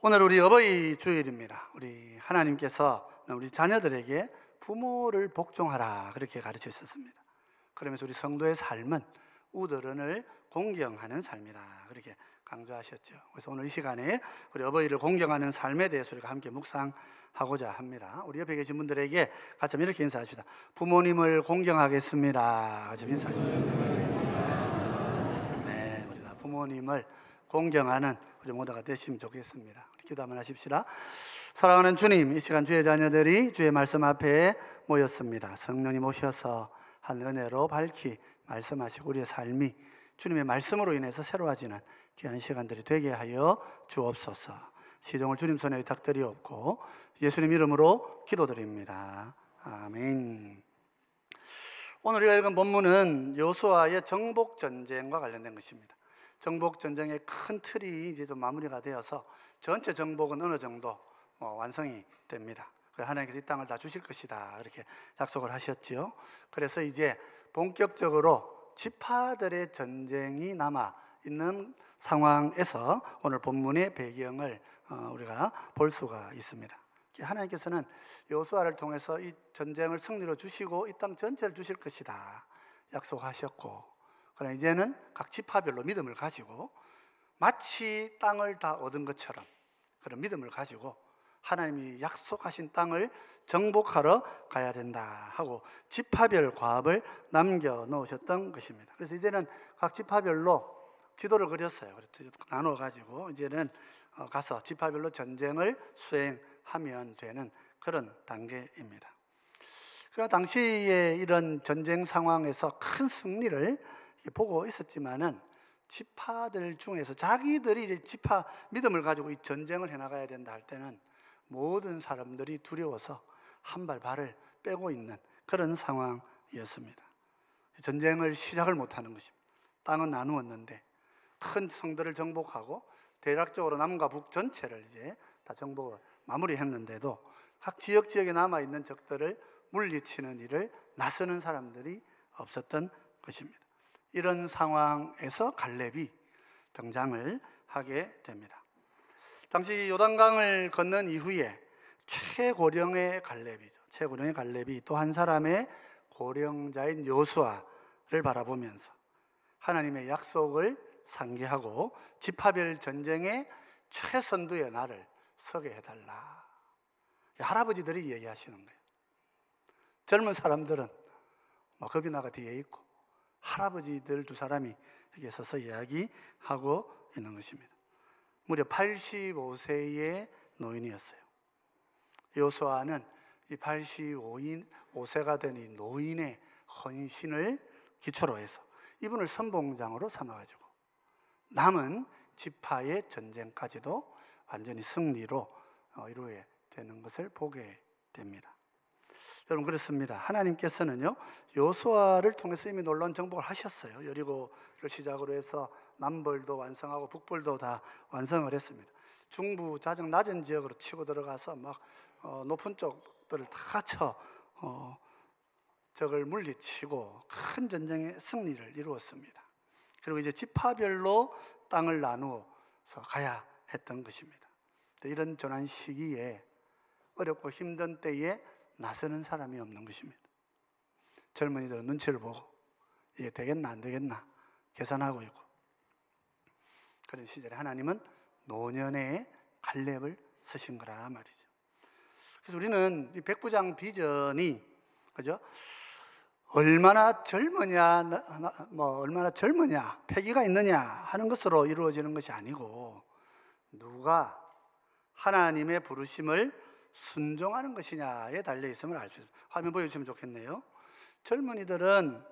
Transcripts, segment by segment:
오늘 우리 어버이 주일입니다. 우리 하나님께서 우리 자녀들에게 부모를 복종하라 그렇게 가르치셨습니다. 그러면서 우리 성도의 삶은 우더른을 공경하는 삶이다 그렇게 강조하셨죠. 그래서 오늘 이 시간에 우리 어버이를 공경하는 삶에 대해서 우리가 함께 묵상하고자 합니다. 우리 옆에 계신 분들에게 같이 한번 이렇게 인사합시다. 부모님을 공경하겠습니다. 같이 인사합니다. 네, 우리가 부모님을 공경하는 우리 모두가 되시면 좋겠습니다. 우리 기도 한번 하십시다. 사랑하는 주님, 이 시간 주의 자녀들이 주의 말씀 앞에 모였습니다. 성령님 오셔서 한 은혜로 밝히 말씀하시고 우리의 삶이 주님의 말씀으로 인해서 새로워지는 귀한 시간들이 되게 하여 주옵소서. 시종을 주님 손에 의탁드리옵고 예수님 이름으로 기도드립니다. 아멘. 오늘 우리가 읽은 본문은 여호수아의 정복 전쟁과 관련된 것입니다. 정복 전쟁의 큰 틀이 이제 좀 마무리가 되어서 전체 정복은 어느 정도 완성이 됩니다. 하나님께서 이 땅을 다 주실 것이다 이렇게 약속을 하셨지요. 그래서 이제 본격적으로 지파들의 전쟁이 남아 있는 상황에서 오늘 본문의 배경을 우리가 볼 수가 있습니다. 하나님께서는 여호수아를 통해서 이 전쟁을 승리로 주시고 이 땅 전체를 주실 것이다 약속하셨고, 그러나 이제는 각 지파별로 믿음을 가지고 마치 땅을 다 얻은 것처럼 그런 믿음을 가지고 하나님이 약속하신 땅을 정복하러 가야 된다 하고 지파별 과업을 남겨놓으셨던 것입니다. 그래서 이제는 각 지파별로 지도를 그렸어요. 그래서 나눠가지고 이제는 가서 지파별로 전쟁을 수행하면 되는 그런 단계입니다. 그러나 당시에 이런 전쟁 상황에서 큰 승리를 보고 있었지만은 지파들 중에서 자기들이 이제 지파 믿음을 가지고 이 전쟁을 해나가야 된다 할 때는 모든 사람들이 두려워서 한 발 발을 빼고 있는 그런 상황이었습니다. 전쟁을 시작을 못하는 것입니다. 땅은 나누었는데 큰 성들을 정복하고 대략적으로 남과 북 전체를 이제 다 정복을 마무리했는데도 각 지역에 남아 있는 적들을 물리치는 일을 나서는 사람들이 없었던 것입니다. 이런 상황에서 갈렙이 등장을 하게 됩니다. 당시 요단강을 건넌 이후에 최고령의 갈렙이죠. 최고령의 갈렙이 또 한 사람의 고령자인 여호수아를 바라보면서 하나님의 약속을 상기하고 지파별 전쟁의 최선두에 나를 서게 해달라. 할아버지들이 얘기하시는 거예요. 젊은 사람들은 겁이 나가 뒤에 있고 할아버지들 두 사람이 여기 서서 이야기하고 있는 것입니다. 무려 85세의 노인이었어요. 여호수아는 이 85세가 된 이 노인의 헌신을 기초로 해서 이분을 선봉장으로 삼아가지고 남은 지파의 전쟁까지도 완전히 승리로 이루어야 되는 것을 보게 됩니다. 여러분, 그렇습니다. 하나님께서는요 여호수아를 통해서 이미 놀라운 정복을 하셨어요. 여리고를 시작으로 해서 남벌도 완성하고 북벌도 다 완성을 했습니다. 중부 자정 낮은 지역으로 치고 들어가서 막 높은 쪽들을 다 쳐 적을 물리치고 큰 전쟁의 승리를 이루었습니다. 그리고 이제 지파별로 땅을 나누어서 가야 했던 것입니다. 이런 전환 시기에 어렵고 힘든 때에 나서는 사람이 없는 것입니다. 젊은이들 눈치를 보고 이게 되겠나 안 되겠나 계산하고 있고, 그런 시절에 하나님은 노년의 갈렙을 쓰신 거라 말이죠. 그래서 우리는 이 백부장 비전이 그죠? 얼마나 젊으냐, 얼마나 젊으냐, 패기가 있느냐 하는 것으로 이루어지는 것이 아니고 누가 하나님의 부르심을 순종하는 것이냐에 달려 있음을 알 수 있습니다. 화면 보여주시면 좋겠네요. 젊은이들은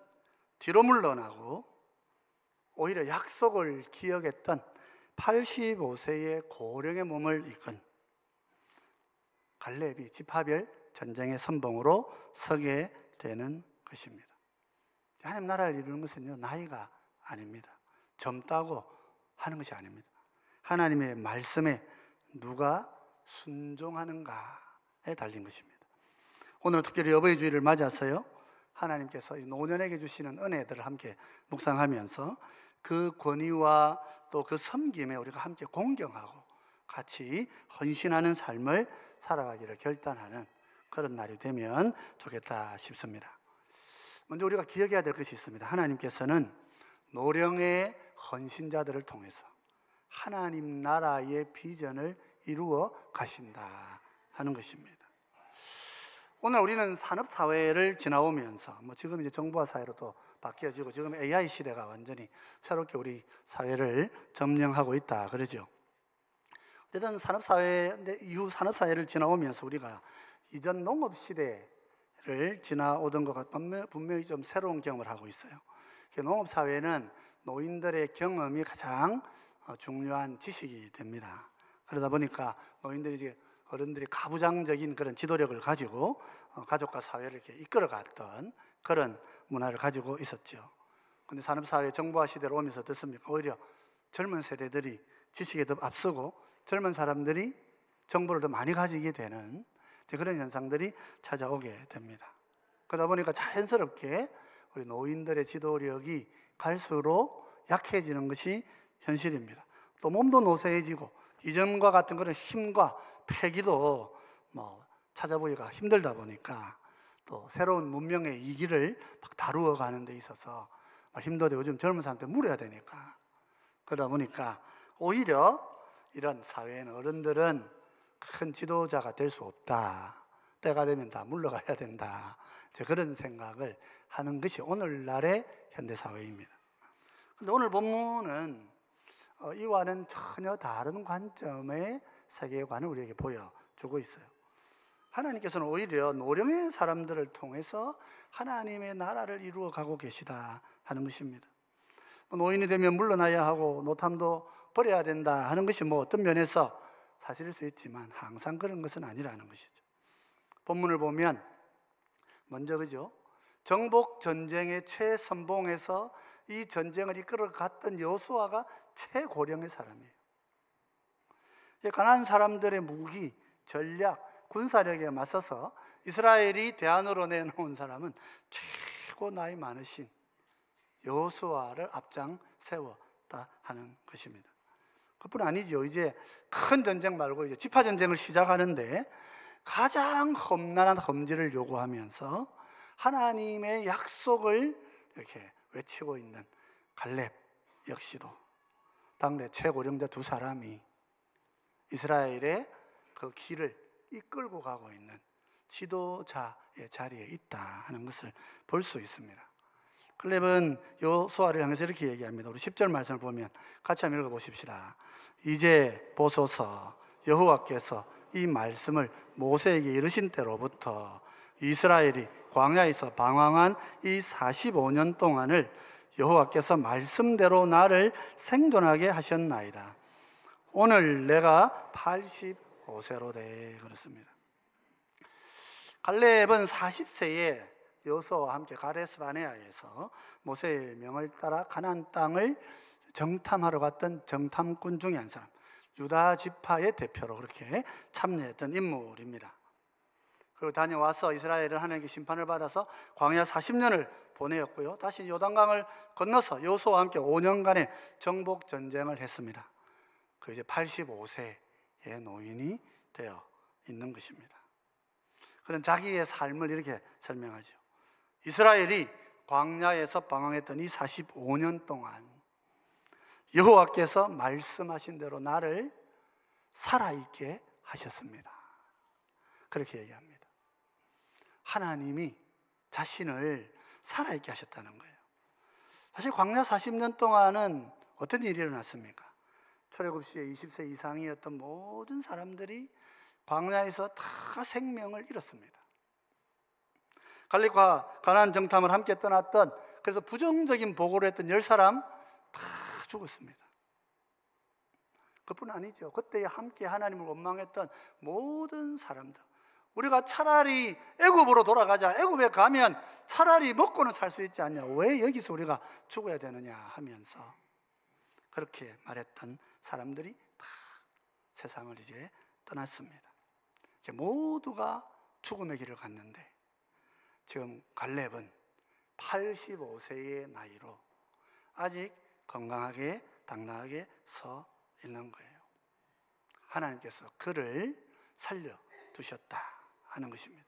뒤로 물러나고 오히려 약속을 기억했던 85세의 고령의 몸을 이끈 갈렙이 지파별 전쟁의 선봉으로 서게 되는 것입니다. 하나님 나라를 이루는 것은요 나이가 아닙니다. 젊다고 하는 것이 아닙니다. 하나님의 말씀에 누가 순종하는가에 달린 것입니다. 오늘 특별히 어버이 주일을 맞아서요 하나님께서 노년에게 주시는 은혜들을 함께 묵상하면서 그 권위와 또 그 섬김에 우리가 함께 공경하고 같이 헌신하는 삶을 살아가기를 결단하는 그런 날이 되면 좋겠다 싶습니다. 먼저 우리가 기억해야 될 것이 있습니다. 하나님께서는 노령의 헌신자들을 통해서 하나님 나라의 비전을 이루어 가신다 하는 것입니다. 오늘 우리는 산업사회를 지나오면서 지금 이제 정보화 사회로 또 바뀌어지고 지금 AI 시대가 완전히 새롭게 우리 사회를 점령하고 있다 그러죠. 어쨌든 산업사회 이후 산업사회를 지나오면서 우리가 이전 농업시대를 지나오던 것과 분명히 좀 새로운 경험을 하고 있어요. 농업사회는 노인들의 경험이 가장 중요한 지식이 됩니다. 그러다 보니까 노인들이 어른들이 가부장적인 그런 지도력을 가지고 가족과 사회를 이렇게 이끌어갔던 그런 문화를 가지고 있었죠. 그런데 산업사회 정보화 시대로 오면서 어떻습니까? 오히려 젊은 세대들이 지식에 더 앞서고 젊은 사람들이 정보를 더 많이 가지게 되는 그런 현상들이 찾아오게 됩니다. 그러다 보니까 자연스럽게 우리 노인들의 지도력이 갈수록 약해지는 것이 현실입니다. 또 몸도 노쇠해지고 이전과 같은 그런 힘과 패기도 찾아보기가 힘들다 보니까 또 새로운 문명의 이기를 막 다루어 가는 데 있어서 힘들어도 요즘 젊은 사람한테 물어야 되니까 그러다 보니까 오히려 이런 사회에는 어른들은 큰 지도자가 될 수 없다. 때가 되면 다 물러가야 된다. 그런 생각을 하는 것이 오늘날의 현대사회입니다. 그런데 오늘 본문은 이와는 전혀 다른 관점의 세계관을 우리에게 보여주고 있어요. 하나님께서는 오히려 노령의 사람들을 통해서 하나님의 나라를 이루어 가고 계시다 하는 것입니다. 노인이 되면 물러나야 하고 노탐도 버려야 된다 하는 것이 어떤 면에서 사실일 수 있지만 항상 그런 것은 아니라는 것이죠. 본문을 보면 먼저 정복 전쟁의 최선봉에서 이 전쟁을 이끌어갔던 여호수아가 최고령의 사람이에요. 가나안 사람들의 무기, 전략, 군사력에 맞서서 이스라엘이 대안으로 내놓은 사람은 최고 나이 많으신 여호수아를 앞장 세웠다 하는 것입니다. 그뿐 아니죠. 이제 큰 전쟁 말고 이제 지파 전쟁을 시작하는데 가장 험난한 험지를 요구하면서 하나님의 약속을 이렇게 외치고 있는 갈렙 역시도 당대 최고령자 두 사람이 이스라엘의 그 길을 이끌고 가고 있는 지도자의 자리에 있다 하는 것을 볼 수 있습니다. 갈렙은 여호수아를 향해서 이렇게 얘기합니다. 우리 10절 말씀을 보면 같이 한번 읽어보십시다. 이제 보소서 여호와께서 이 말씀을 모세에게 이르신 때로부터 이스라엘이 광야에서 방황한 이 45년 동안을 여호와께서 말씀대로 나를 생존하게 하셨나이다. 오늘 내가 85세로 돼 그렇습니다. 갈렙은 40세에 여호수아와 함께 가데스 바네아에서 모세의 명을 따라 가나안 땅을 정탐하러 갔던 정탐꾼 중에 한 사람, 유다 지파의 대표로 그렇게 참여했던 인물입니다. 그리고 다녀와서 이스라엘은 하나님께 심판을 받아서 광야 40년을 보내었고요. 다시 요단강을 건너서 여호수아와 함께 5년간의 정복 전쟁을 했습니다. 그 이제 85세의 노인이 되어 있는 것입니다. 그런 자기의 삶을 이렇게 설명하죠. 이스라엘이 광야에서 방황했던 이 45년 동안 여호와께서 말씀하신 대로 나를 살아있게 하셨습니다. 그렇게 얘기합니다. 하나님이 자신을 살아있게 하셨다는 거예요. 사실 광야 40년 동안은 어떤 일이 일어났습니까? 출애굽 시에 20세 이상이었던 모든 사람들이 광야에서 다 생명을 잃었습니다. 갈렙과 가나안 정탐을 함께 떠났던, 그래서 부정적인 보고를 했던 10사람 다 죽었습니다. 그뿐 아니죠. 그때 함께 하나님을 원망했던 모든 사람들, 우리가 차라리 애굽으로 돌아가자, 애굽에 가면 차라리 먹고는 살 수 있지 않냐, 왜 여기서 우리가 죽어야 되느냐 하면서 그렇게 말했던 사람들이 다 세상을 이제 떠났습니다. 모두가 죽음의 길을 갔는데 지금 갈렙은 85세의 나이로 아직 건강하게 당당하게 서 있는 거예요. 하나님께서 그를 살려두셨다 하는 것입니다.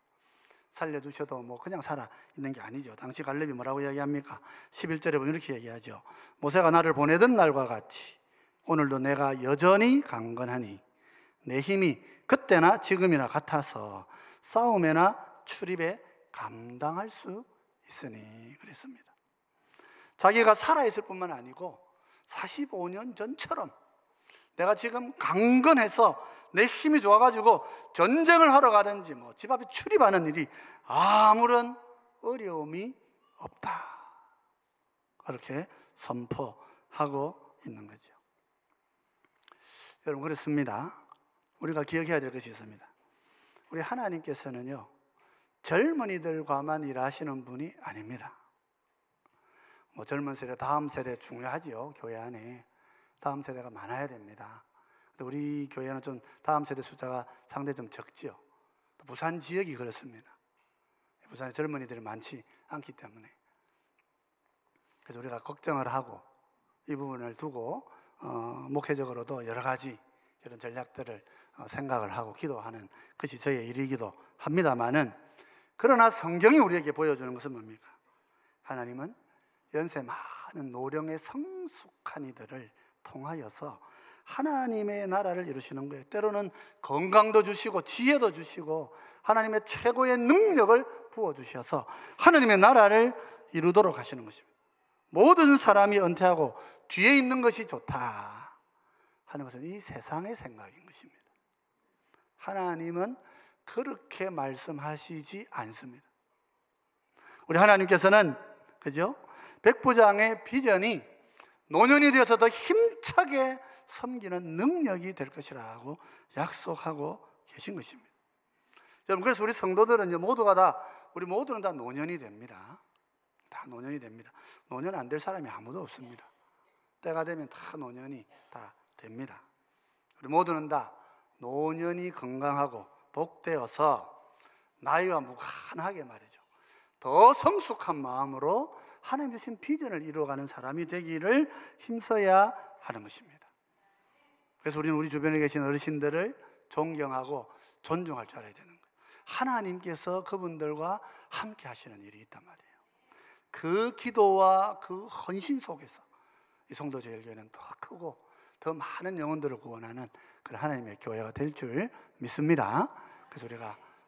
살려두셔도 뭐 그냥 살아 있는 게 아니죠. 당시 갈렙이 뭐라고 이야기합니까? 11절에 보면 이렇게 얘기하죠. 모세가 나를 보내던 날과 같이 오늘도 내가 여전히 강건하니 내 힘이 그때나 지금이나 같아서 싸움에나 출입에 감당할 수 있으니 그랬습니다. 자기가 살아있을 뿐만 아니고 45년 전처럼 내가 지금 강건해서 내 힘이 좋아가지고 전쟁을 하러 가든지 뭐 집 앞에 출입하는 일이 아무런 어려움이 없다. 그렇게 선포하고 있는 거죠. 여러분 그렇습니다. 우리가 기억해야 될 것이 있습니다. 우리 하나님께서는요 젊은이들과만 일하시는 분이 아닙니다. 뭐 젊은 세대, 다음 세대 중요하지요. 교회 안에 다음 세대가 많아야 됩니다. 우리 교회는 좀 다음 세대 숫자가 상당히 좀 적지요. 또 부산 지역이 그렇습니다. 부산에 젊은이들이 많지 않기 때문에 그래서 우리가 걱정을 하고 이 부분을 두고 목회적으로도 여러 가지 이런 전략들을 생각을 하고 기도하는 것이 저의 일이기도 합니다만은 그러나 성경이 우리에게 보여주는 것은 뭡니까? 하나님은 연세 많은 노령의 성숙한 이들을 통하여서 하나님의 나라를 이루시는 거예요. 때로는 건강도 주시고 지혜도 주시고 하나님의 최고의 능력을 부어주셔서 하나님의 나라를 이루도록 하시는 것입니다. 모든 사람이 은퇴하고 뒤에 있는 것이 좋다 하는 것은 이 세상의 생각인 것입니다. 하나님은 그렇게 말씀하시지 않습니다. 우리 하나님께서는 그죠? 백부장의 비전이 노년이 되어서도 힘차게 섬기는 능력이 될 것이라고 약속하고 계신 것입니다. 여러분 그래서 우리 성도들은 우리 모두는 다 노년이 됩니다. 다 노년이 됩니다. 노년 안 될 사람이 아무도 없습니다. 때가 되면 다 노년이 다 됩니다. 우리 모두는 다 노년이 건강하고 복되어서 나이와 무관하게 말이죠. 더 성숙한 마음으로 하나님 주신 비전을 이루어가는 사람이 되기를 힘써야 하는 것입니다. 그래서 우리는 우리 주변에 계신 어르신들을 존경하고 존중할 줄 알아야 되는 거예요. 하나님께서 그분들과 함께 하시는 일이 있단 말이에요. 그 기도와 그 헌신 속에서 이 성도제일교회는 더 크고 더 많은 영혼들을 구원하는 그런 하나님의 교회가 될 줄 믿습니다. 그래서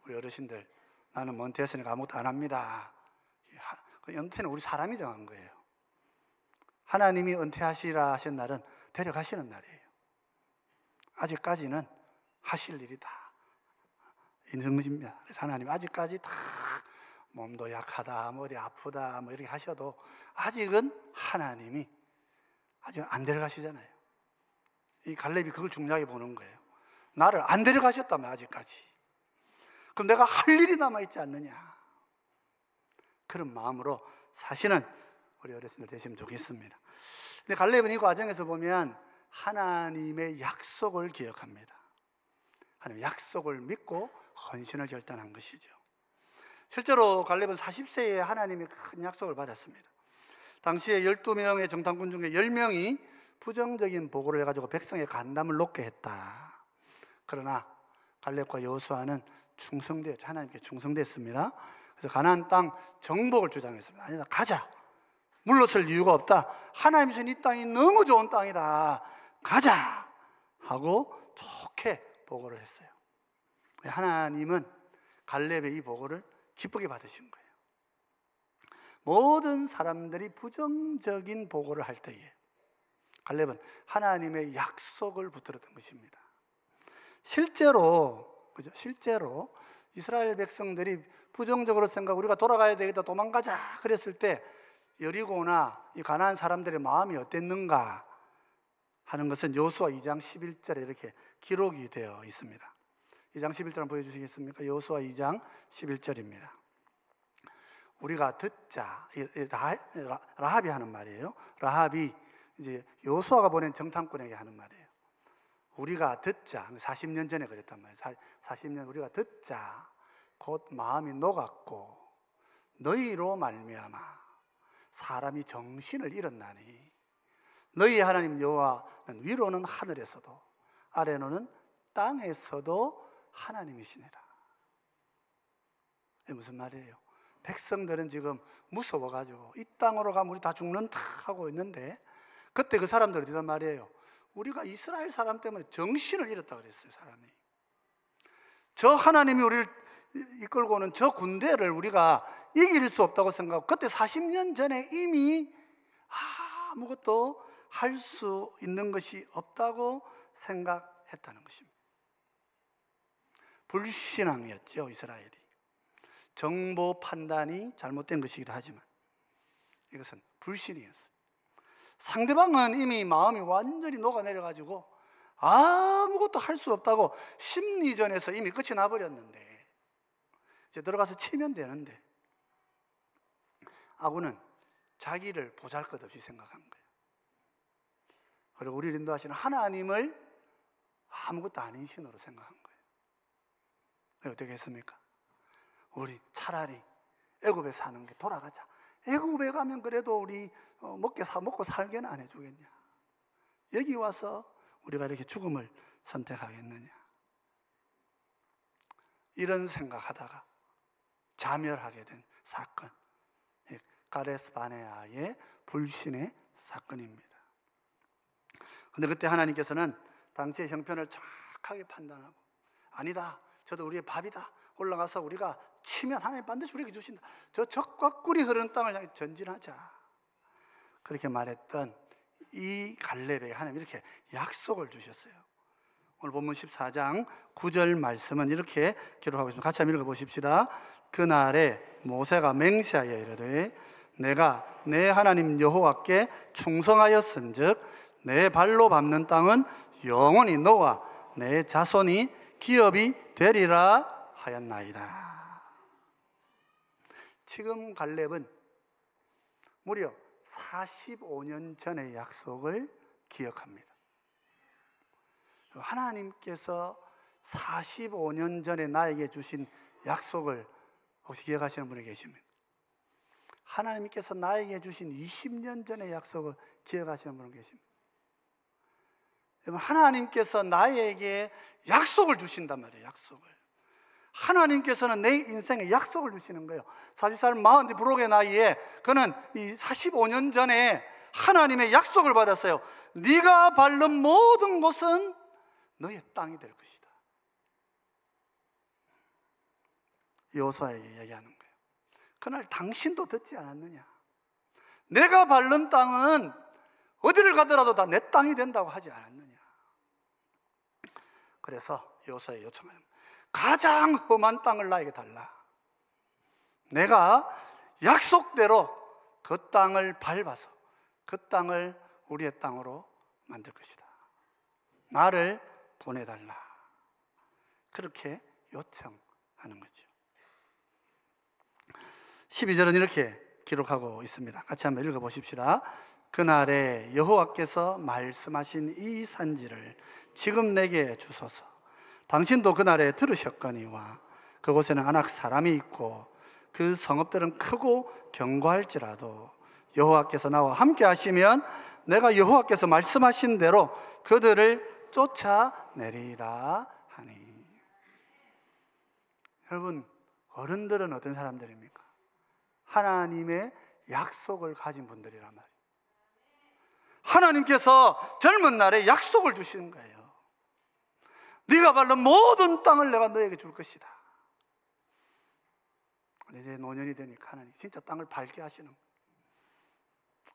우리 어르신들 나는 뭐 은퇴했으니까 아무것도 안 합니다. 은퇴는 우리 사람이 정한 거예요. 하나님이 은퇴하시라 하신 날은 데려가시는 날이에요. 아직까지는 하실 일이 다 있는 것입니다. 그래서 하나님 아직까지 다 몸도 약하다, 머리 아프다, 뭐 이렇게 하셔도 아직은 하나님이 아직 안 데려가시잖아요. 이 갈렙이 그걸 중요하게 보는 거예요. 나를 안 데려가셨다며 아직까지. 그럼 내가 할 일이 남아있지 않느냐. 그런 마음으로 사실은 우리 어르신들 되시면 좋겠습니다. 근데 갈렙은 이 과정에서 보면 하나님의 약속을 기억합니다. 하나님의 약속을 믿고 헌신을 결단한 것이죠. 실제로 갈렙은 40세에 하나님의 큰 약속을 받았습니다. 당시에 12명의 정탐꾼 중에 10명이 부정적인 보고를 해가지고 백성의 간담을 놓게 했다. 그러나 갈렙과 여호수아는 충성되었죠. 하나님께 충성됐습니다. 그래서 가나안 땅 정복을 주장했습니다. 아니다, 가자. 물러설 이유가 없다. 하나님 주신 이 땅이 너무 좋은 땅이다. 가자 하고 좋게 보고를 했어요. 하나님은 갈렙의 이 보고를 기쁘게 받으신 거예요. 모든 사람들이 부정적인 보고를 할 때에 갈렙은 하나님의 약속을 붙들었던 것입니다. 실제로 이스라엘 백성들이 부정적으로 생각, 우리가 돌아가야 되겠다, 도망가자 그랬을 때 여리고나 이 가나안 사람들의 마음이 어땠는가 하는 것은 여호수아 2장 11절에 이렇게 기록이 되어 있습니다. 2장 11절 한번 보여주시겠습니까? 여호수아 2장 11절입니다. 우리가 듣자, 라합이 하는 말이에요. 라합이 이제 여호수아가 보낸 정탐꾼에게 하는 말이에요. 우리가 듣자, 40년 전에 그랬단 말이에요. 40년 우리가 듣자, 곧 마음이 녹았고 너희로 말미암아 사람이 정신을 잃었나니 너희 하나님 여호와는 위로는 하늘에서도 아래로는 땅에서도 하나님이시니라. 이게 무슨 말이에요? 백성들은 지금 무서워가지고 이 땅으로 가면 우리 다 죽는다 하고 있는데, 그때 그 사람들이 어디단 말이에요? 우리가 이스라엘 사람 때문에 정신을 잃었다 그랬어요. 사람이. 저 하나님이 우리를 이끌고 오는 저 군대를 우리가 이길 수 없다고 생각하고, 그때 40년 전에 이미 아무것도 할 수 있는 것이 없다고 생각했다는 것입니다. 불신앙이었죠, 이스라엘이. 정보 판단이 잘못된 것이기도 하지만 이것은 불신이었어요. 상대방은 이미 마음이 완전히 녹아내려가지고 아무것도 할 수 없다고 심리전에서 이미 끝이 나버렸는데, 이제 들어가서 치면 되는데, 아군은 자기를 보잘것없이 생각한 거예요. 그리고 우리를 인도하시는 하나님을 아무것도 아닌 신으로 생각한 거예요. 어떻게 했습니까? 우리 차라리 애굽에 사는 게 돌아가자. 애굽에 가면 그래도 우리 먹고 살게는 안 해주겠냐. 여기 와서 우리가 이렇게 죽음을 선택하겠느냐. 이런 생각하다가 자멸하게 된 사건, 가데스 바네아의 불신의 사건입니다. 그런데 그때 하나님께서는 당시의 형편을 정확하게 판단하고, 아니다, 저도 우리의 밥이다, 올라가서 우리가 치면 하나님 반드시 우리에게 주신다, 저 적과 꿀이 흐르는 땅을 향해 전진하자, 그렇게 말했던 이 갈렙에게 하나님 이렇게 약속을 주셨어요. 오늘 본문 14장 9절 말씀은 이렇게 기록하고 있습니다. 같이 한번 읽어보십시다. 그날에 모세가 맹세하여 이르되 내가 내 하나님 여호와께 충성하였은즉 내 발로 밟는 땅은 영원히 너와 내 자손이 기업이 되리라 하였나이다. 지금 갈렙은 무려 45년 전의 약속을 기억합니다. 하나님께서 45년 전에 나에게 주신 약속을 혹시 기억하시는 분이 계십니까? 하나님께서 나에게 주신 20년 전의 약속을 기억하시는 분은 계십니까? 하나님께서 나에게 약속을 주신단 말이에요. 약속을. 하나님께서는 내 인생에 약속을 주시는 거예요. 사실상 40 부록의 나이에 그는 이 45년 전에 하나님의 약속을 받았어요. 네가 밟는 모든 곳은 너의 땅이 될 것이다. 여호수아에게 이야기하는 거예요. 그날 당신도 듣지 않았느냐? 내가 밟는 땅은 어디를 가더라도 다 내 땅이 된다고 하지 않았느냐? 그래서 여호수아에 요청합니다. 가장 험한 땅을 나에게 달라. 내가 약속대로 그 땅을 밟아서 그 땅을 우리의 땅으로 만들 것이다. 나를 보내달라. 그렇게 요청하는 거죠. 12절은 이렇게 기록하고 있습니다. 같이 한번 읽어보십시다. 그날에 여호와께서 말씀하신 이 산지를 지금 내게 주소서. 당신도 그날에 들으셨거니와 그곳에는 아낙 사람이 있고 그 성읍들은 크고 견고할지라도 여호와께서 나와 함께 하시면 내가 여호와께서 말씀하신 대로 그들을 쫓아내리라 하니. 여러분, 어른들은 어떤 사람들입니까? 하나님의 약속을 가진 분들이란 말이에요. 하나님께서 젊은 날에 약속을 주시는 거예요. 네가 밟는 모든 땅을 내가 너에게 줄 것이다. 이제 노년이 되니까 하나님 진짜 땅을 밟게 하시는 거예요.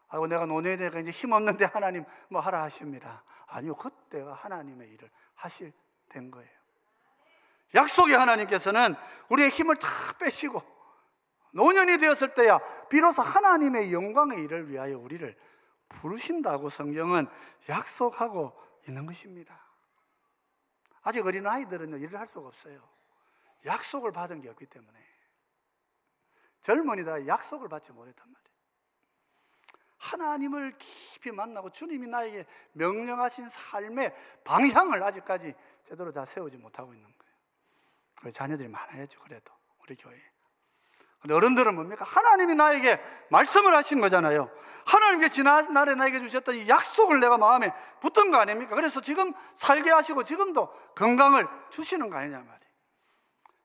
아이고, 내가 노년이 되니까 이제 힘없는데 하나님 뭐 하라 하십니다. 아니요, 그때가 하나님의 일을 하실 된 거예요. 약속의 하나님께서는 우리의 힘을 다 빼시고 노년이 되었을 때야 비로소 하나님의 영광의 일을 위하여 우리를 부르신다고 성경은 약속하고 있는 것입니다. 아직 어린 아이들은 일을 할 수가 없어요. 약속을 받은 게 없기 때문에. 젊은이다 약속을 받지 못했단 말이에요. 하나님을 깊이 만나고 주님이 나에게 명령하신 삶의 방향을 아직까지 제대로 다 세우지 못하고 있는 거예요. 자녀들이 많아야죠. 그래도 우리 교회에. 근데 어른들은 뭡니까? 하나님이 나에게 말씀을 하신 거잖아요. 하나님께 지난날에 나에게 주셨던 이 약속을 내가 마음에 붙은 거 아닙니까? 그래서 지금 살게 하시고 지금도 건강을 주시는 거 아니냐 말이에요.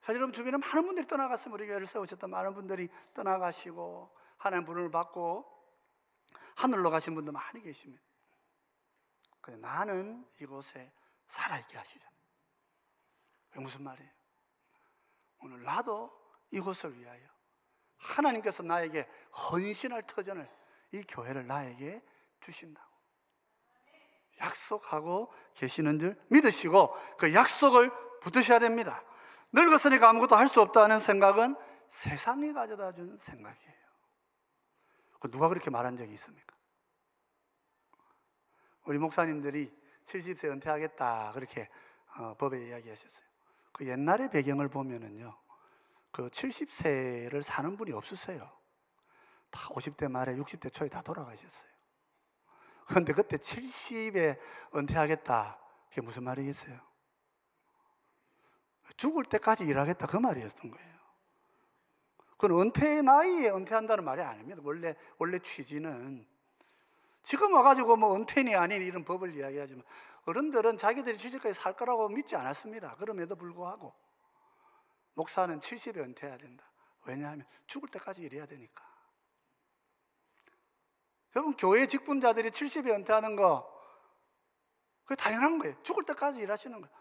사실 여러분 주변에 많은 분들이 떠나갔으면 우리 교회를 세우셨던 많은 분들이 떠나가시고 하나님 부름을 받고 하늘로 가신 분도 많이 계십니다. 근데 나는 이곳에 살아있게 하시잖아요. 왜 무슨 말이에요? 오늘 나도 이곳을 위하여 하나님께서 나에게 헌신할 터전을 이 교회를 나에게 주신다고 약속하고 계시는 줄 믿으시고 그 약속을 붙드셔야 됩니다. 늙었으니까 아무것도 할 수 없다는 생각은 세상이 가져다 준 생각이에요. 누가 그렇게 말한 적이 있습니까? 우리 목사님들이 70세 은퇴하겠다 그렇게 법에 이야기하셨어요. 그 옛날의 배경을 보면은요, 그 70세를 사는 분이 없었어요. 다 50대 말에 60대 초에 다 돌아가셨어요. 그런데 그때 70에 은퇴하겠다, 그게 무슨 말이겠어요? 죽을 때까지 일하겠다 그 말이었던 거예요. 그건 은퇴 나이에 은퇴한다는 말이 아닙니다. 원래 취지는 지금 와가지고 뭐 은퇴니 아닌 이런 법을 이야기하지만 어른들은 자기들이 70까지 살 거라고 믿지 않았습니다. 그럼에도 불구하고 목사는 70에 은퇴해야 된다. 왜냐하면 죽을 때까지 일해야 되니까. 여러분 교회 직분자들이 70에 은퇴하는 거 그게 당연한 거예요. 죽을 때까지 일하시는 거예요.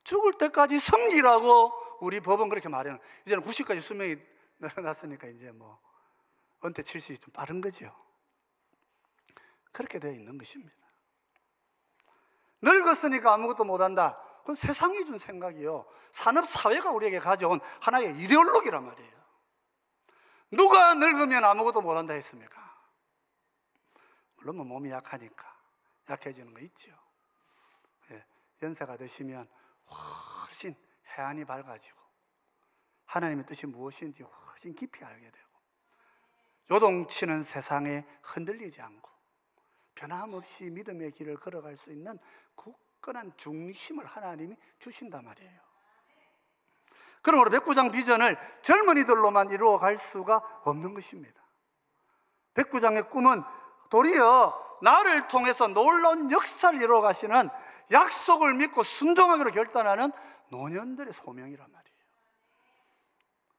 죽을 때까지 섬기라고 우리 법은 그렇게 말해요. 이제는 90까지 수명이 늘어났으니까 이제 뭐 은퇴 70이 좀 빠른 거죠. 그렇게 되어 있는 것입니다. 늙었으니까 아무것도 못한다. 그건 세상이 준 생각이요. 산업사회가 우리에게 가져온 하나의 이데올로기란 말이에요. 누가 늙으면 아무것도 못한다 했습니까? 물론 뭐 몸이 약하니까 약해지는 거 있죠. 예, 연세가 드시면 훨씬 해안이 밝아지고 하나님의 뜻이 무엇인지 훨씬 깊이 알게 되고 요동치는 세상에 흔들리지 않고 변함없이 믿음의 길을 걸어갈 수 있는 굳건한 중심을 하나님이 주신단 말이에요. 그러므로 백부장 비전을 젊은이들로만 이루어갈 수가 없는 것입니다. 백부장의 꿈은 도리어 나를 통해서 놀라운 역사를 이루어가시는 약속을 믿고 순종하기로 결단하는 노년들의 소명이란 말이에요.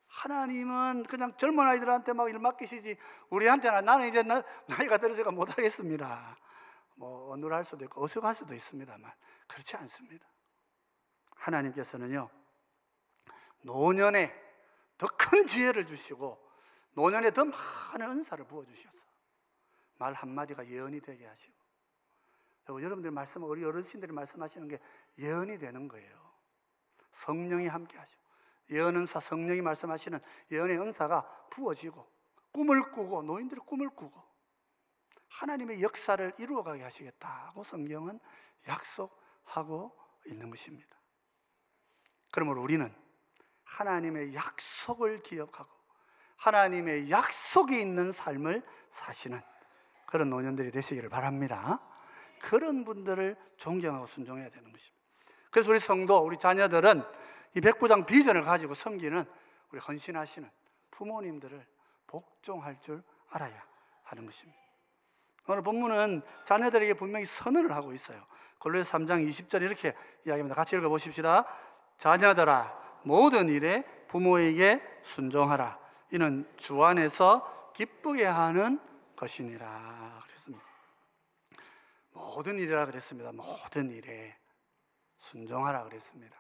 하나님은 그냥 젊은 아이들한테 막 일 맡기시지 우리한테는 나는 이제 나이가 들어서가 못하겠습니다. 뭐 어눌할 수도 있고 어색할 수도 있습니다만 그렇지 않습니다. 하나님께서는요 노년에 더 큰 지혜를 주시고 노년에 더 많은 은사를 부어주셔서 말 한마디가 예언이 되게 하시고 여러분들 말씀 우리 어르신들이 말씀하시는 게 예언이 되는 거예요. 성령이 함께 하시고 예언 은사 성령이 말씀하시는 예언의 은사가 부어지고 꿈을 꾸고 노인들이 꿈을 꾸고 하나님의 역사를 이루어가게 하시겠다고 성경은 약속하고 있는 것입니다. 그러므로 우리는 하나님의 약속을 기억하고 하나님의 약속이 있는 삶을 사시는 그런 노년들이 되시기를 바랍니다. 그런 분들을 존경하고 순종해야 되는 것입니다. 그래서 우리 성도, 우리 자녀들은 이 백부장 비전을 가지고 섬기는 우리 헌신하시는 부모님들을 복종할 줄 알아야 하는 것입니다. 오늘 본문은 자녀들에게 분명히 선언을 하고 있어요. 골로새 3장 20절 이렇게 이야기합니다. 같이 읽어보십시다. 자녀들아 모든 일에 부모에게 순종하라. 이는 주 안에서 기쁘게 하는 것이니라 그랬습니다. 모든 일이라 그랬습니다. 모든 일에 순종하라 그랬습니다.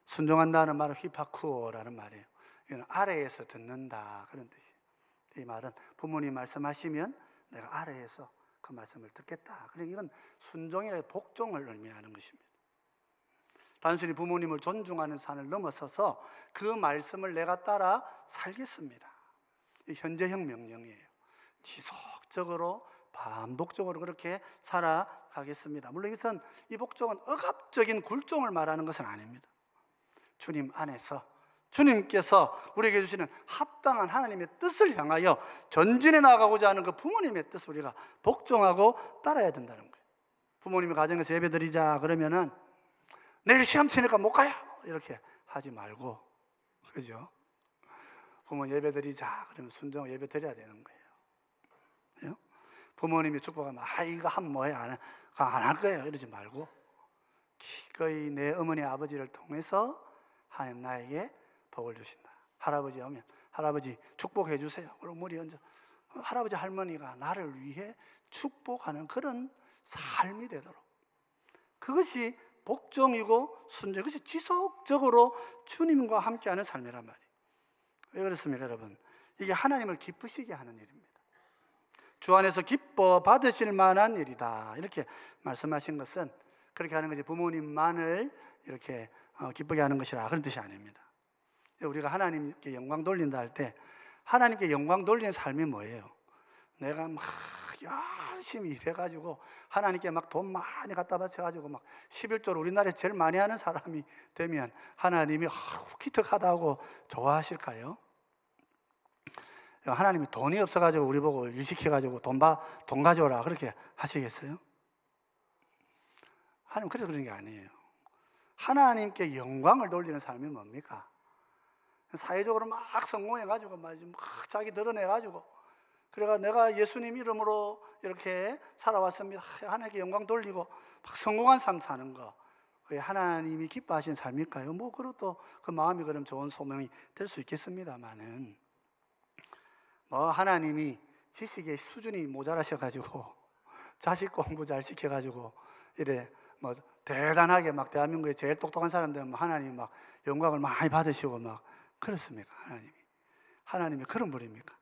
순종한다는 말은 휘파쿠어라는 말이에요. 이건 아래에서 듣는다 그런 뜻이에요. 이 말은 부모님 말씀하시면 내가 아래에서 그 말씀을 듣겠다. 그러니까 이건 순종이나 복종을 의미하는 것입니다. 단순히 부모님을 존중하는 산을 넘어서서 그 말씀을 내가 따라 살겠습니다. 이 현재형 명령이에요. 지속적으로 반복적으로 그렇게 살아가겠습니다. 물론 이것은 이 복종은 억압적인 굴종을 말하는 것은 아닙니다. 주님 안에서 주님께서 우리에게 주시는 합당한 하나님의 뜻을 향하여 전진해 나가고자 하는 그 부모님의 뜻을 우리가 복종하고 따라야 된다는 거예요. 부모님이 가정에서 예배 드리자 그러면은 내일 시험 치니까 못 가요 이렇게 하지 말고, 그죠? 부모 예배드리자 그러면 순종 예배 드려야 되는 거예요. 부모님이 축복하면 이거 하면 뭐해 안 할 거예요 이러지 말고 기꺼이 내 어머니 아버지를 통해서 하나님 나에게 복을 주신다. 할아버지 오면 할아버지 축복해 주세요. 그리고 물이 얹어 할아버지 할머니가 나를 위해 축복하는 그런 삶이 되도록 그것이 복종이고 순종, 그것이 지속적으로 주님과 함께하는 삶이란 말이에요. 왜 그렇습니까 여러분? 이게 하나님을 기쁘시게 하는 일입니다. 주 안에서 기뻐 받으실 만한 일이다 이렇게 말씀하신 것은 그렇게 하는 것이 부모님만을 이렇게 기쁘게 하는 것이라 그런 뜻이 아닙니다. 우리가 하나님께 영광 돌린다 할 때 하나님께 영광 돌리는 삶이 뭐예요? 내가 막 열심히 일해가지고 하나님께 막 돈 많이 갖다 바쳐가지고 막 11조를 우리나라에 제일 많이 하는 사람이 되면 하나님이 기특하다고 좋아하실까요? 하나님이 돈이 없어가지고 우리 보고 일 시켜가지고 돈 가져오라 그렇게 하시겠어요? 하나님 그래서 그런 게 아니에요. 하나님께 영광을 돌리는 삶이 뭡니까? 사회적으로 막 성공해가지고 막 자기 드러내가지고 그래가 내가 예수님 이름으로 이렇게 살아왔습니다. 하나님께 영광 돌리고 막 성공한 삶 사는 거 그게 하나님이 기뻐하시는 삶일까요? 뭐 그것도 그 마음이 그럼 좋은 소명이 될 수 있겠습니다만은 뭐 하나님이 지식의 수준이 모자라셔가지고 자식 공부 잘 시켜가지고 이래 뭐 대단하게 막 대한민국에 제일 똑똑한 사람들 뭐 하나님 막 영광을 많이 받으시고 막 그렇습니까? 하나님이 그런 분입니까?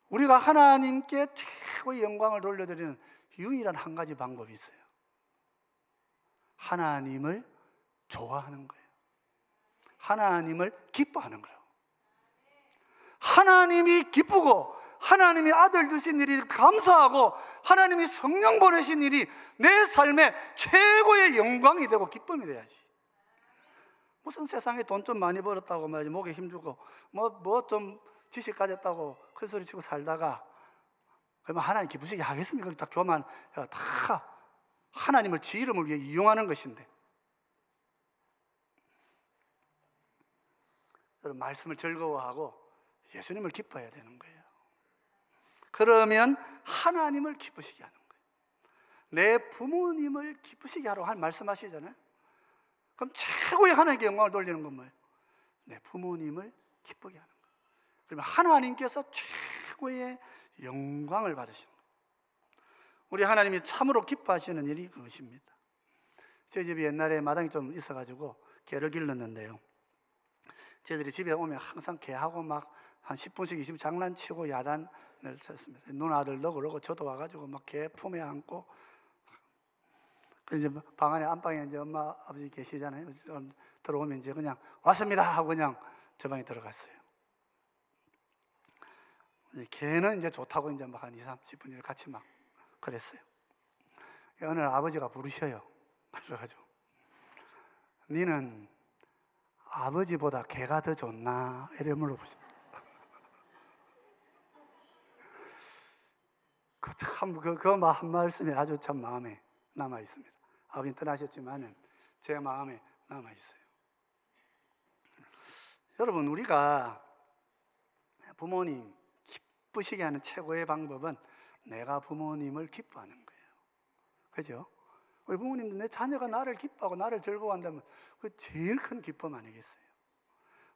우리가 하나님께 최고의 영광을 돌려드리는 유일한 한 가지 방법이 있어요. 하나님을 좋아하는 거예요. 하나님을 기뻐하는 거예요. 하나님이 기쁘고 하나님이 아들 주신 일이 감사하고 하나님이 성령 보내신 일이 내 삶의 최고의 영광이 되고 기쁨이 돼야지. 무슨 세상에 돈 좀 많이 벌었다고 말이지 목에 힘주고 뭐 좀 지식 가졌다고 큰 소리 치고 살다가 그러면 하나님 기쁘시게 하겠습니까? 다 교만 다 하나님을 지 이름을 위해 이용하는 것인데 여러분 말씀을 즐거워하고 예수님을 기뻐해야 되는 거예요. 그러면 하나님을 기쁘시게 하는 거예요. 내 부모님을 기쁘시게 하라고 말씀하시잖아요. 그럼 최고의 하나님께 영광을 돌리는 건 뭐예요? 내 부모님을 기쁘게 하는 거예요. 그러면 하나님께서 최고의 영광을 받으시는 거예요. 우리 하나님이 참으로 기뻐하시는 일이 그것입니다. 저희 집이 옛날에 마당이 좀 있어가지고 개를 길렀는데요. 저희들이 집에 오면 항상 개하고 막 한 10분씩 20분 장난치고 야단을 쳤습니다. 누나들도 그러고 저도 와가지고 막 개 품에 안고 이제 방 안에 안방에 이제 엄마 아버지 계시잖아요. 들어오면 이제 그냥 왔습니다 하고 그냥 저 방에 들어갔어요. 개는 이제 좋다고 이제 막 한 2, 30분 같이 막 그랬어요. 어느 날 아버지가 부르셔요. 그래가지고 니는 아버지보다 개가 더 좋나? 이래 물어보십니다. 그 한 말씀이 아주 참 마음에 남아 있습니다. 아버님 떠나셨지만은 제 마음에 남아 있어요. 여러분 우리가 부모님 기쁘시게 하는 최고의 방법은 내가 부모님을 기뻐하는 거예요. 그죠? 우리 부모님도 내 자녀가 나를 기뻐하고 나를 즐거워한다면 그 제일 큰 기쁨 아니겠어요?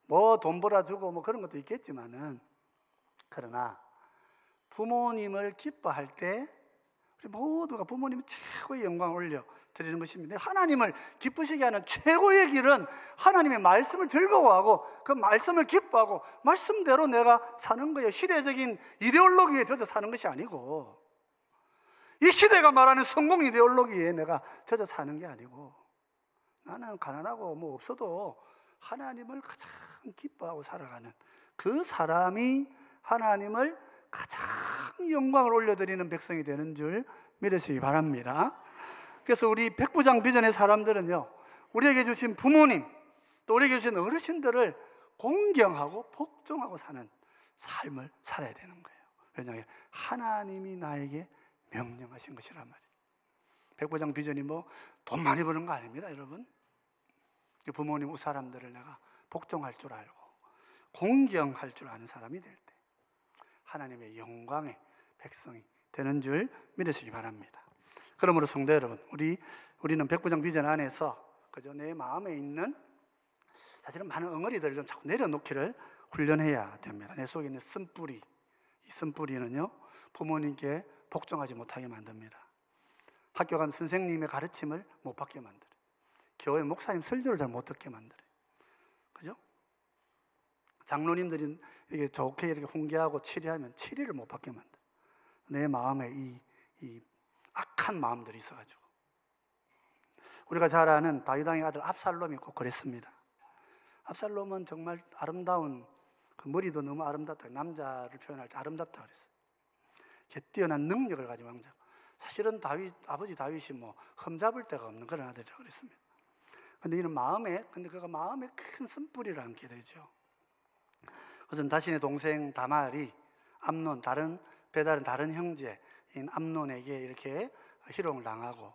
뭐 돈 벌어주고 뭐 그런 것도 있겠지만은 그러나 부모님을 기뻐할 때 우리 모두가 부모님이 최고의 영광을 올려 드리는 것입니다. 하나님을 기쁘시게 하는 최고의 길은 하나님의 말씀을 즐거워하고 그 말씀을 기뻐하고 말씀대로 내가 사는 거예요. 시대적인 이데올로기에 젖어 사는 것이 아니고 이 시대가 말하는 성공 이데올로기에 내가 젖어 사는 게 아니고 나는 가난하고 뭐 없어도 하나님을 가장 기뻐하고 살아가는 그 사람이 하나님을 가장 영광을 올려드리는 백성이 되는 줄 믿으시기 바랍니다. 그래서 우리 백부장 비전의 사람들은요, 우리에게 주신 부모님, 또 우리에게 주신 어르신들을 공경하고 복종하고 사는 삶을 살아야 되는 거예요. 왜냐하면 하나님이 나에게 명령하신 것이란 말이에요. 백부장 비전이 뭐 돈 많이 버는 거 아닙니다, 여러분. 부모님 사람들을 내가 복종할 줄 알고 공경할 줄 아는 사람이 될 때 하나님의 영광의 백성이 되는 줄 믿으시기 바랍니다. 그러므로 성도 여러분, 우리는 백부장 비전 안에서 그저 내 마음에 있는 사실은 많은 엉어리들을 좀 자꾸 내려놓기를 훈련해야 됩니다. 내 속에 있는 쓴뿌리, 이 쓴뿌리는요 부모님께 복종하지 못하게 만듭니다. 학교 간 선생님의 가르침을 못 받게 만들어요. 교회 목사님 설교를 잘 못 듣게 만들어요. 그죠? 장로님들이 이게 좋게 이렇게 훈계하고 치리하면 치리를 못 받게 만들어요. 내 마음에 이 악한 마음들이 있어가지고. 우리가 잘 아는 다윗 왕의 아들 압살롬이 꼭 그랬습니다. 압살롬은 정말 아름다운, 그 머리도 너무 아름답다. 남자를 표현할 때 아름답다 그랬어요. 뛰어난 능력을 가진 왕자. 사실은 아버지 다윗이 뭐 흠잡을 데가 없는 그런 아들이라고 그랬습니다. 근데 그가 마음에 큰 쓴뿌리를 안게 되죠. 그래서 자신의 동생 다말이 암논, 배다른 다른 형제인 암논에게 이렇게 희롱을 당하고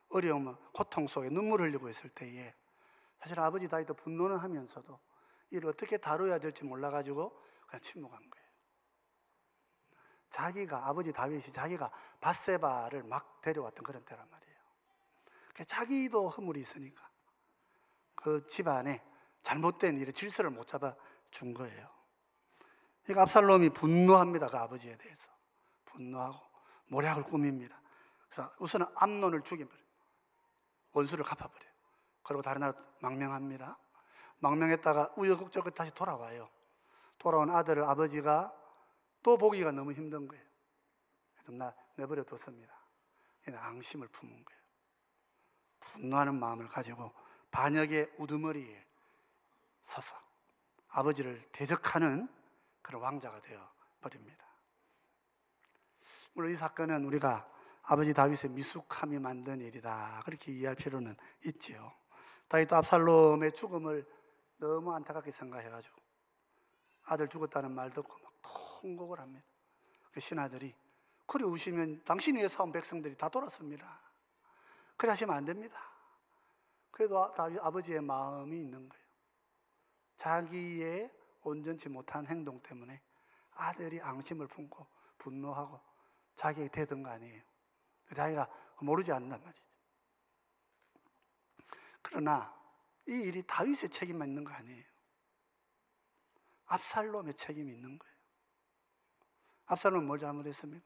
어려움, 고통 속에 눈물 흘리고 있을 때에 사실 아버지 다윗도 분노는 하면서도 이를 어떻게 다뤄야 될지 몰라가지고 그냥 침묵한 거예요. 아버지 다윗이 자기가 밧세바를 막 데려왔던 그런 때란 말이에요. 자기도 허물이 있으니까 그 집안에 잘못된 일의 질서를 못 잡아준 거예요. 그러니까 압살롬이 분노합니다. 그 아버지에 대해서 분노하고 모략을 꾸밉니다. 그래서 우선은 암논을 죽여버려요. 원수를 갚아버려요. 그리고 다른 나라 망명합니다. 망명했다가 우여곡절 끝에 다시 돌아와요. 돌아온 아들을 아버지가 또 보기가 너무 힘든 거예요. 그래서 내버려 뒀습니다. 앙심을 품은 거예요. 분노하는 마음을 가지고 반역의 우두머리에 서서 아버지를 대적하는 그런 왕자가 되어 버립니다. 물론 이 사건은 우리가 아버지 다윗의 미숙함이 만든 일이다 그렇게 이해할 필요는 있지요. 다윗도 압살롬의 죽음을 너무 안타깝게 생각해가지고 아들 죽었다는 말 듣고 막 통곡을 합니다. 그 신하들이 그래 우시면 당신 위에 싸운 백성들이 다 돌았습니다. 그래 하시면 안 됩니다. 그래도 다윗 아버지의 마음이 있는 거예요. 자기의 온전치 못한 행동 때문에 아들이 앙심을 품고 분노하고 자기에게 대든 거 아니에요. 자기가 모르지 않는단 말이죠. 그러나 이 일이 다윗의 책임만 있는 거 아니에요. 압살롬의 책임이 있는 거예요. 압살롬은 뭘 잘못했습니까?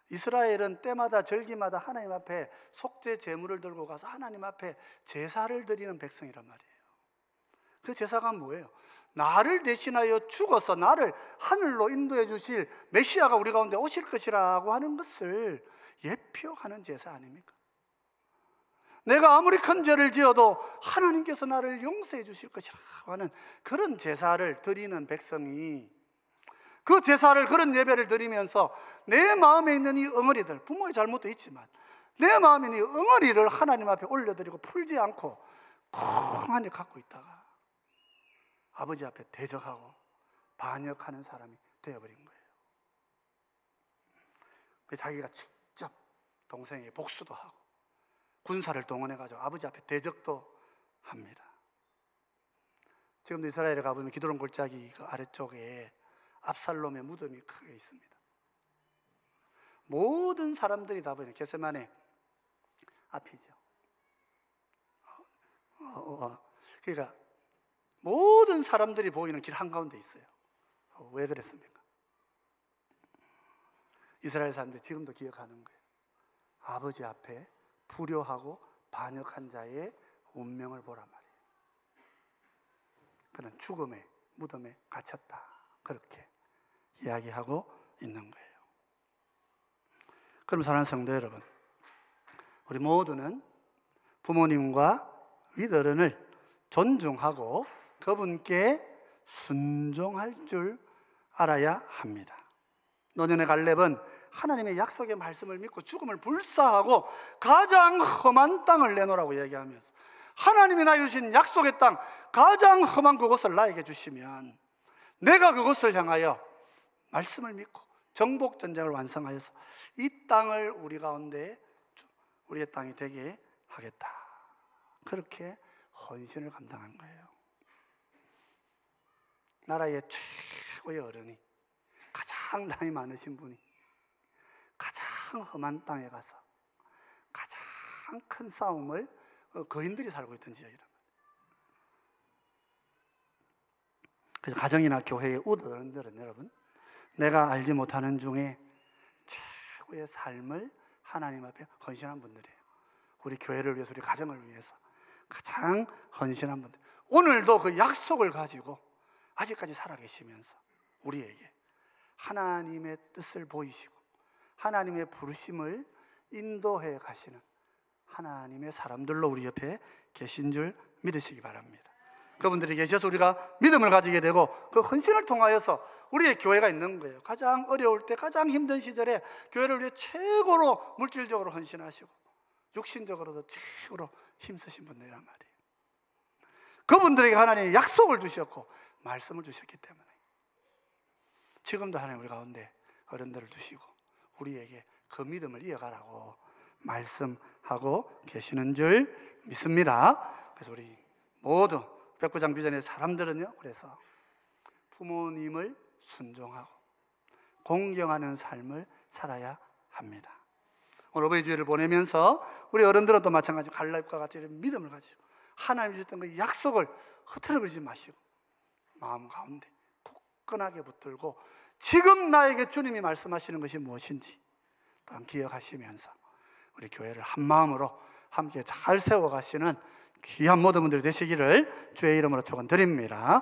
이스라엘은 때마다 절기마다 하나님 앞에 속죄 제물을 들고 가서 하나님 앞에 제사를 드리는 백성이란 말이에요. 그 제사가 뭐예요? 나를 대신하여 죽어서 나를 하늘로 인도해 주실 메시아가 우리 가운데 오실 것이라고 하는 것을 예표하는 제사 아닙니까? 내가 아무리 큰 죄를 지어도 하나님께서 나를 용서해 주실 것이라고 하는 그런 제사를 드리는 백성이 그 제사를, 그런 예배를 드리면서 내 마음에 있는 이 엉어리들, 부모의 잘못도 있지만 내 마음에 있는 이 엉어리를 하나님 앞에 올려드리고 풀지 않고 멍하니 갖고 있다가 아버지 앞에 대적하고 반역하는 사람이 되어버린 거예요. 자기가 직접 동생에게 복수도 하고 군사를 동원해가지고 아버지 앞에 대적도 합니다. 지금도 이스라엘에 가보면 기드론 골짜기 그 아래쪽에 압살롬의 무덤이 크게 있습니다. 모든 사람들이 다 보이는 겟세마네 앞이죠. 그러니까 모든 사람들이 보이는 길 한가운데 있어요. 왜 그랬습니까? 이스라엘 사람들이 지금도 기억하는 거예요. 아버지 앞에 불효하고 반역한 자의 운명을 보란 말이에요. 그는 죽음의 무덤에 갇혔다. 그렇게 이야기하고 있는 거예요. 그럼 사랑하는 성도 여러분, 우리 모두는 부모님과 윗어른을 존중하고 그분께 순종할 줄 알아야 합니다. 노년의 갈렙은 하나님의 약속의 말씀을 믿고 죽음을 불사하고 가장 험한 땅을 내놓으라고 얘기하면서 하나님이 나에게 주신 약속의 땅, 가장 험한 그곳을 나에게 주시면 내가 그곳을 향하여 말씀을 믿고 정복전쟁을 완성하여서 이 땅을 우리 가운데 우리의 땅이 되게 하겠다. 그렇게 헌신을 감당한 거예요. 나라의 최고의 어른이, 가장 나이 많으신 분이 가장 험한 땅에 가서 가장 큰 싸움을 거인들이 살고 있던 지역이란 말이에요. 그래서 가정이나 교회의 우두어른들은 여러분, 내가 알지 못하는 중에 최고의 삶을 하나님 앞에 헌신한 분들이에요. 우리 교회를 위해서, 우리 가정을 위해서 가장 헌신한 분들. 오늘도 그 약속을 가지고 아직까지 살아계시면서 우리에게 하나님의 뜻을 보이시고 하나님의 부르심을 인도해 가시는 하나님의 사람들로 우리 옆에 계신 줄 믿으시기 바랍니다. 그분들이 계셔서 우리가 믿음을 가지게 되고 그 헌신을 통하여서 우리의 교회가 있는 거예요. 가장 어려울 때, 가장 힘든 시절에 교회를 위해 최고로 물질적으로 헌신하시고 육신적으로도 최고로 힘쓰신 분들이란 말이에요. 그분들에게 하나님이 약속을 주셨고 말씀을 주셨기 때문에 지금도 하나님 우리 가운데 어른들을 두시고 우리에게 그 믿음을 이어가라고 말씀하고 계시는 줄 믿습니다. 그래서 우리 모두 백부장 비전의 사람들은요, 그래서 부모님을 순종하고 공경하는 삶을 살아야 합니다. 오늘 어버이 주일을 보내면서 우리 어른들은 또 마찬가지로 갈렙과 같이 믿음을 가지고 하나님 주셨던 그 약속을 흐트러버리지 마시고 마음 가운데 굳건하게 붙들고 지금 나에게 주님이 말씀하시는 것이 무엇인지 또한 기억하시면서 우리 교회를 한 마음으로 함께 잘 세워가시는 귀한 모든 분들이 되시기를 주의 이름으로 축원드립니다.